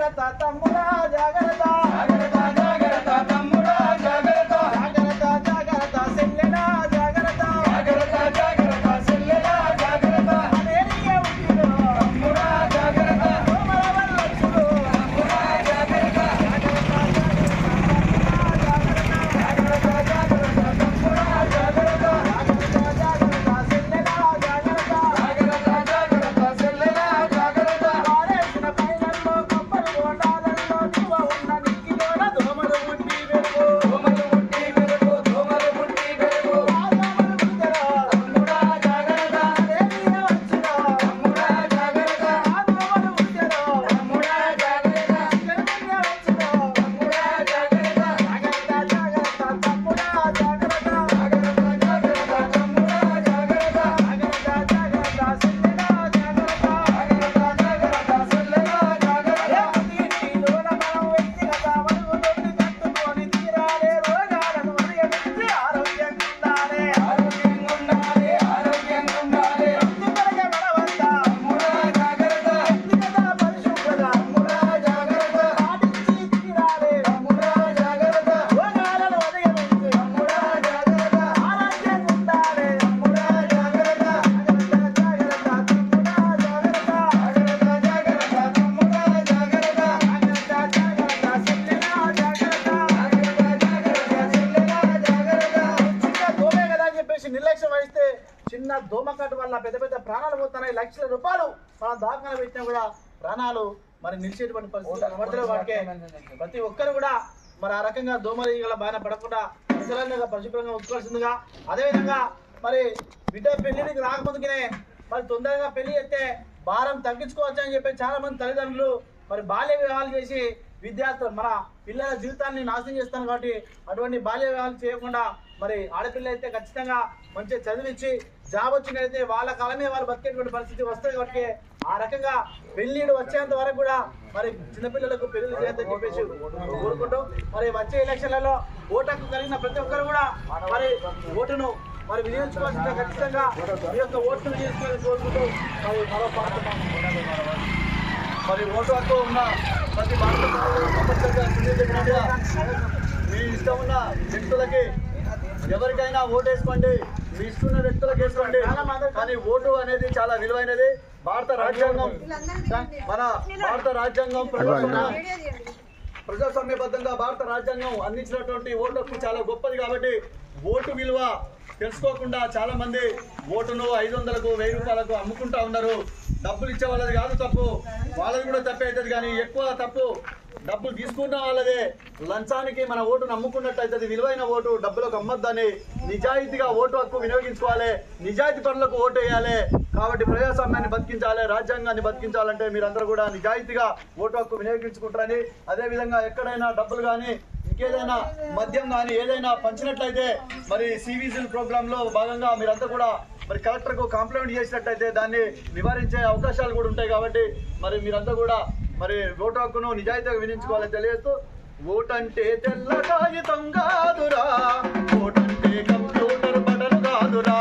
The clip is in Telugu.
జాగ్రత్త తమ్ముడా జాగ్రత్త నిర్లక్ష్యం వహిస్తే చిన్న దోమకట్టు వల్ల పెద్ద పెద్ద ప్రాణాలు పోతున్నాయి. లక్షల రూపాయలు మనం దాఖలు పెట్టినా కూడా ప్రాణాలు మరి నిలిచేటువంటి పరిస్థితులు వాటికే ప్రతి ఒక్కరు కూడా మరి ఆ రకంగా దోమల బారిన పడకుండా నిజంగా పరిశుభ్రంగా ఉంచుకోవాల్సిందిగా, అదేవిధంగా మరి బిడ్డ పెళ్లికి రాకముందుకునే మరి తొందరగా పెళ్లి చేస్తే భారం తగ్గించుకోవచ్చు అని చెప్పి చాలా మంది తల్లిదండ్రులు మరి బాల్య వివాహాలు చేసి విద్యార్థులు మన పిల్లల జీవితాన్ని నాశనం చేస్తాను. కాబట్టి అటువంటి బాల్య వివాహాలు చేయకుండా మరి ఆడపిల్లలు అయితే ఖచ్చితంగా మంచిగా చదివించి జాబ్ వచ్చినట్లయితే వాళ్ళ కాలమే వాళ్ళు బతికేటువంటి పరిస్థితి వస్తుంది. కాబట్టి ఆ రకంగా పెళ్లిడు వచ్చేంత వరకు కూడా మరి చిన్నపిల్లలకు పెళ్లి చేయాలని చెప్పేసి కోరుకుంటూ మరి వచ్చే ఎలక్షన్లలో ఓటు హక్కు కలిగిన ప్రతి ఒక్కరు కూడా మరి ఓటును మరి వినియోగించుకోవాల్సిందిగా ఖచ్చితంగా ఈ యొక్క ఓటును వినియోగించుకోవాలని కోరుకుంటూ మరి మరో పాట మరి ఓటు హక్కు ఉన్న ప్రతి మీ ఇష్టం ఉన్న వ్యక్తులకి ఎవరికైనా ఓటు వేసుకోండి, మీ ఇష్టమైన వ్యక్తులకు వేసుకోండి. కానీ ఓటు అనేది చాలా విలువైనది. భారత రాజ్యాంగం మన భారత రాజ్యాంగం ప్రజాస్వామ్యబద్ధంగా భారత రాజ్యాంగం అందించినటువంటి ఓటు హక్కు చాలా గొప్పది. కాబట్టి ఓటు విలువ తెలుసుకోకుండా చాలా మంది ఓటును 500కు 1000 రూపాయలకు అమ్ముకుంటా ఉన్నారు. డబ్బులు ఇచ్చే వాళ్ళది కాదు తప్పు, వాళ్ళది కూడా తప్పే అవుతుంది. కానీ ఎక్కువ తప్పు డబ్బులు తీసుకున్న వాళ్ళదే. లంచానికి మన ఓటును అమ్ముకున్నట్టు అవుతుంది. విలువైన ఓటు డబ్బులకు అమ్మొద్దని నిజాయితీగా ఓటు హక్కు వినియోగించుకోవాలి, నిజాయితీ పనులకు ఓటు వేయాలి. కాబట్టి ప్రజాస్వామ్యాన్ని బతికించాలి, రాజ్యాంగాన్ని బతికించాలంటే మీరందరూ కూడా నిజాయితీగా ఓటు హక్కు వినియోగించుకుంటారని, అదేవిధంగా ఎక్కడైనా డబ్బులు కానీ ఇంకేదైనా మద్యం కానీ ఏదైనా పంచినట్లయితే మరి సివిజిల్ ప్రోగ్రాంలో భాగంగా మీరంతా కూడా మరి కలెక్టర్కు కంప్లైంట్ చేసినట్లయితే దాన్ని నివారించే అవకాశాలు కూడా ఉంటాయి. కాబట్టి మరి మీరంతా కూడా మరి ఓటు హక్కును నిజాయితీగా వినియోగించుకోవాలని తెలియజేస్తూ, ఓటంటే తెల్ల కాగితం కాదురా, ఓటంటే కంప్యూటర్ బటన్ కాదురా.